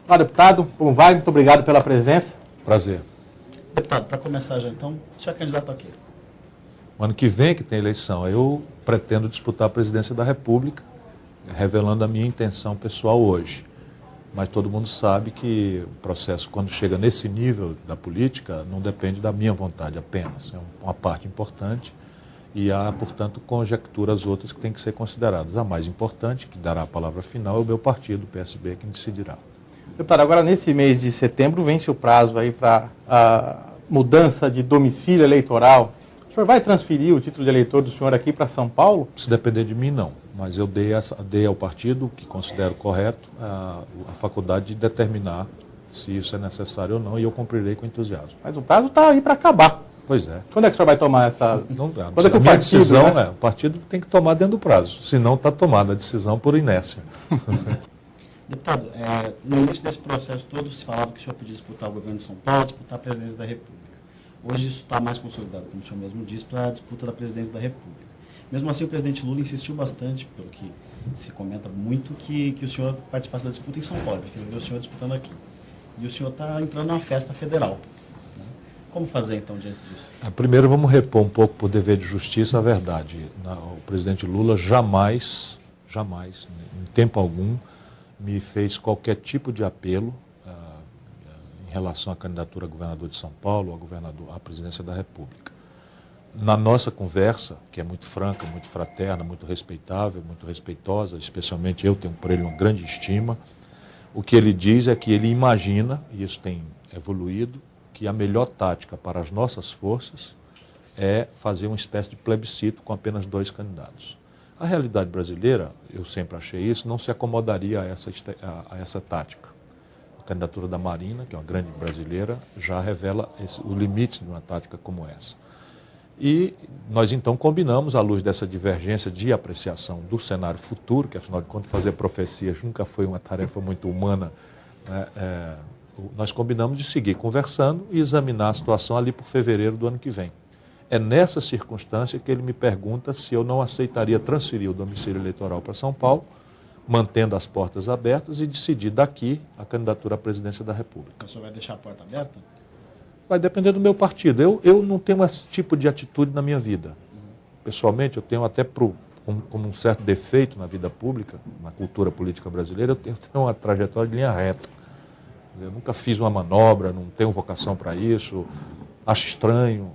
Olá, deputado, como vai? Muito obrigado pela presença. Prazer. Deputado, para começar já então, o senhor é candidato a quê? O ano que vem que tem eleição, eu pretendo disputar a presidência da República, revelando a minha intenção pessoal hoje. Mas todo mundo sabe que o processo, quando chega nesse nível da política, não depende da minha vontade apenas. É uma parte importante e há, portanto, conjecturas outras que têm que ser consideradas. A mais importante, que dará a palavra final, é o meu partido, o PSB, quem decidirá. Deputado, agora nesse mês de setembro vence o prazo aí para a mudança de domicílio eleitoral. O senhor vai transferir o título de eleitor do senhor aqui para São Paulo? Se depender de mim, não. Mas eu dei ao partido, que considero correto, a faculdade de determinar se isso é necessário ou não, e eu cumprirei com entusiasmo. Mas o prazo está aí para acabar. Pois é. Quando é que o senhor vai tomar essa... Quando é que o partido, decisão, né? O partido tem que tomar dentro do prazo, senão está tomada a decisão por inércia. Deputado, no início desse processo todo se falava que o senhor podia disputar o governo de São Paulo, disputar a presidência da República. Hoje isso está mais consolidado, como o senhor mesmo disse, para a disputa da presidência da República. Mesmo assim, o presidente Lula insistiu bastante, pelo que se comenta muito, que o senhor participasse da disputa em São Paulo. Prefiro ver o senhor disputando aqui. E o senhor está entrando numa festa federal. Né? Como fazer, então, diante disso? Primeiro, vamos repor um pouco por dever de justiça a verdade. O presidente Lula jamais, em tempo algum, me fez qualquer tipo de apelo em relação à candidatura a governador de São Paulo, à presidência da República. Na nossa conversa, que é muito franca, muito fraterna, muito respeitável, muito respeitosa, especialmente eu tenho por ele uma grande estima, o que ele diz é que ele imagina, e isso tem evoluído, que a melhor tática para as nossas forças é fazer uma espécie de plebiscito com apenas 2 candidatos. A realidade brasileira, eu sempre achei isso, não se acomodaria a essa tática. A candidatura da Marina, que é uma grande brasileira, já revela o limite de uma tática como essa. E nós então combinamos, à luz dessa divergência de apreciação do cenário futuro, que afinal de contas fazer profecias nunca foi uma tarefa muito humana, né? Nós combinamos de seguir conversando e examinar a situação ali por fevereiro do ano que vem. É nessa circunstância que ele me pergunta se eu não aceitaria transferir o domicílio eleitoral para São Paulo, mantendo as portas abertas e decidir daqui a candidatura à presidência da República. O senhor vai deixar a porta aberta? Vai depender do meu partido. Eu não tenho esse tipo de atitude na minha vida. Pessoalmente, eu tenho até como um certo defeito na vida pública, na cultura política brasileira, eu tenho uma trajetória de linha reta. Eu nunca fiz uma manobra, não tenho vocação para isso, acho estranho.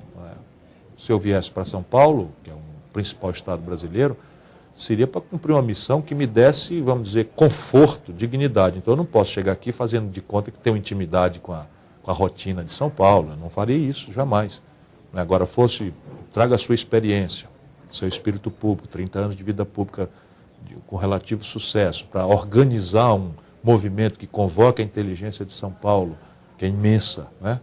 Se eu viesse para São Paulo, que é o principal estado brasileiro, seria para cumprir uma missão que me desse, vamos dizer, conforto, dignidade. Então eu não posso chegar aqui fazendo de conta que tenho intimidade com a rotina de São Paulo. Eu não faria isso, jamais. Agora, traga a sua experiência, seu espírito público, 30 anos de vida pública com relativo sucesso, para organizar um movimento que convoca a inteligência de São Paulo, que é imensa, né?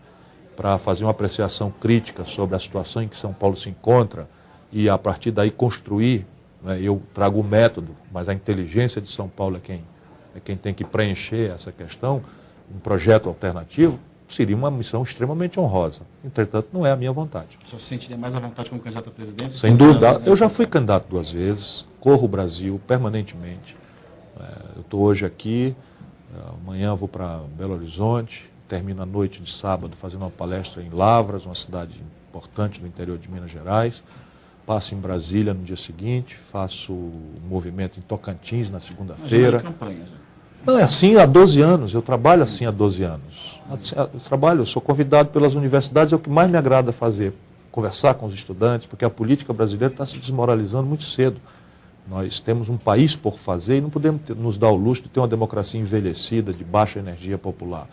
Para fazer uma apreciação crítica sobre a situação em que São Paulo se encontra e, a partir daí, construir, né? Eu trago o método, mas a inteligência de São Paulo é quem tem que preencher essa questão, um projeto alternativo, seria uma missão extremamente honrosa. Entretanto, não é a minha vontade. O senhor se sentiria mais à vontade como candidato à presidência? Sem dúvida. Eu já fui candidato 2 vezes, corro o Brasil permanentemente. Eu estou hoje aqui, amanhã vou para Belo Horizonte, termino a noite de sábado fazendo uma palestra em Lavras, uma cidade importante do interior de Minas Gerais. Passo em Brasília no dia seguinte, faço um movimento em Tocantins na segunda-feira. Não, é assim há 12 anos, eu trabalho assim há 12 anos. Eu sou convidado pelas universidades, é o que mais me agrada fazer, conversar com os estudantes, porque a política brasileira está se desmoralizando muito cedo. Nós temos um país por fazer e não podemos nos dar o luxo de ter uma democracia envelhecida, de baixa energia popular.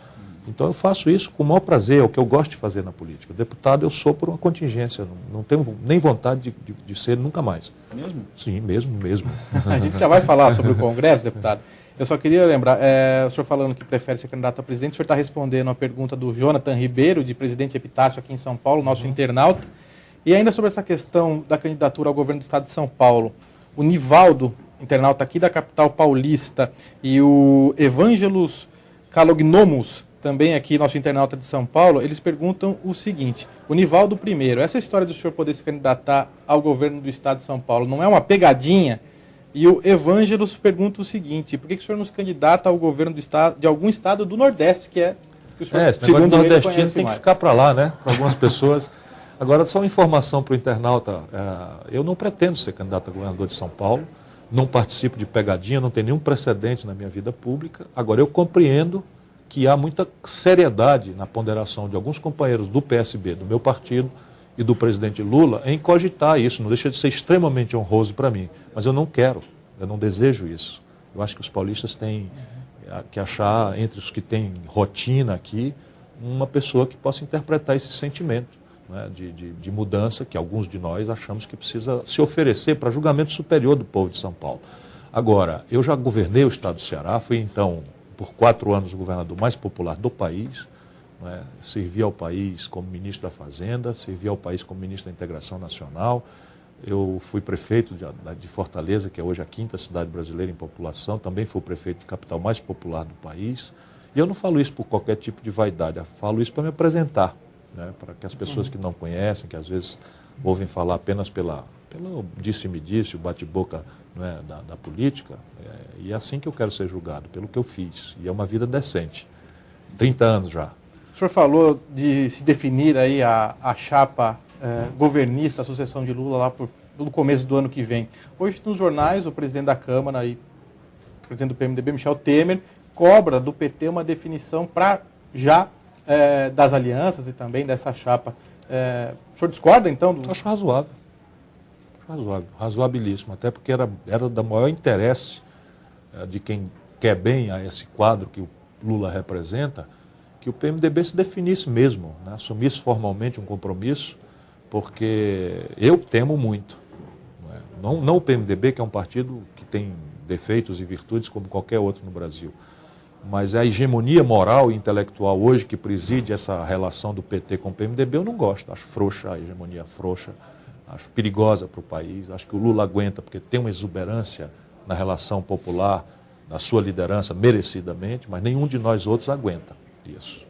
Então eu faço isso com o maior prazer, é o que eu gosto de fazer na política. Deputado eu sou por uma contingência, não tenho nem vontade de ser nunca mais. Mesmo? Sim, mesmo. A gente já vai falar sobre o Congresso, deputado. Eu só queria lembrar, o senhor falando que prefere ser candidato a presidente, o senhor está respondendo a pergunta do Jonathan Ribeiro, de Presidente Epitácio aqui em São Paulo, nosso internauta. E ainda sobre essa questão da candidatura ao governo do estado de São Paulo, o Nivaldo, internauta aqui da capital paulista, e o Evangelos Calognomus, também aqui, nosso internauta de São Paulo, eles perguntam o seguinte: o Nivaldo primeiro, essa história do senhor poder se candidatar ao governo do estado de São Paulo não é uma pegadinha E o Evângelos pergunta o seguinte: por que o senhor não se candidata ao governo do estado, de algum estado do Nordeste, que é que o senhor, esse negócio de nordestino tem mais? que ficar para lá, né? Para algumas pessoas. Agora, só uma informação para o internauta: eu não pretendo ser candidato a governador de São Paulo, não participo de pegadinha, não tenho nenhum precedente na minha vida pública. Agora, eu compreendo que há muita seriedade na ponderação de alguns companheiros do PSB, do meu partido, e do presidente Lula em cogitar isso. Não deixa de ser extremamente honroso para mim, mas eu não quero, eu não desejo isso. Eu acho que os paulistas têm que achar, entre os que têm rotina aqui, uma pessoa que possa interpretar esse sentimento, né, de mudança que alguns de nós achamos que precisa se oferecer para julgamento superior do povo de São Paulo. Agora, eu já governei o estado do Ceará, fui então por 4 anos o governador mais popular do país, né? Servi ao país como ministro da Fazenda, servi ao país como ministro da Integração Nacional. Eu fui prefeito de Fortaleza, que é hoje a 5ª cidade brasileira em população, também fui o prefeito de capital mais popular do país. E eu não falo isso por qualquer tipo de vaidade, eu falo isso para me apresentar, né? Para que as pessoas que não conhecem, que às vezes ouvem falar apenas pelo disse-me-disse, o bate-boca, né, da política, e é assim que eu quero ser julgado, pelo que eu fiz. E é uma vida decente. 30 anos já. O senhor falou de se definir aí a chapa governista, a sucessão de Lula lá pelo começo do ano que vem. Hoje nos jornais, o presidente da Câmara e o presidente do PMDB, Michel Temer, cobra do PT uma definição para já das alianças e também dessa chapa. O senhor discorda então? Acho razoável. Razoabilíssimo, até porque era do maior interesse de quem quer bem a esse quadro que o Lula representa, que o PMDB se definisse mesmo, né? Assumisse formalmente um compromisso, porque eu temo muito. Não o PMDB, que é um partido que tem defeitos e virtudes como qualquer outro no Brasil, mas a hegemonia moral e intelectual hoje que preside essa relação do PT com o PMDB, eu não gosto. Acho frouxa, a hegemonia frouxa, acho perigosa para o país, acho que o Lula aguenta porque tem uma exuberância na relação popular, na sua liderança, merecidamente, mas nenhum de nós outros aguenta isso.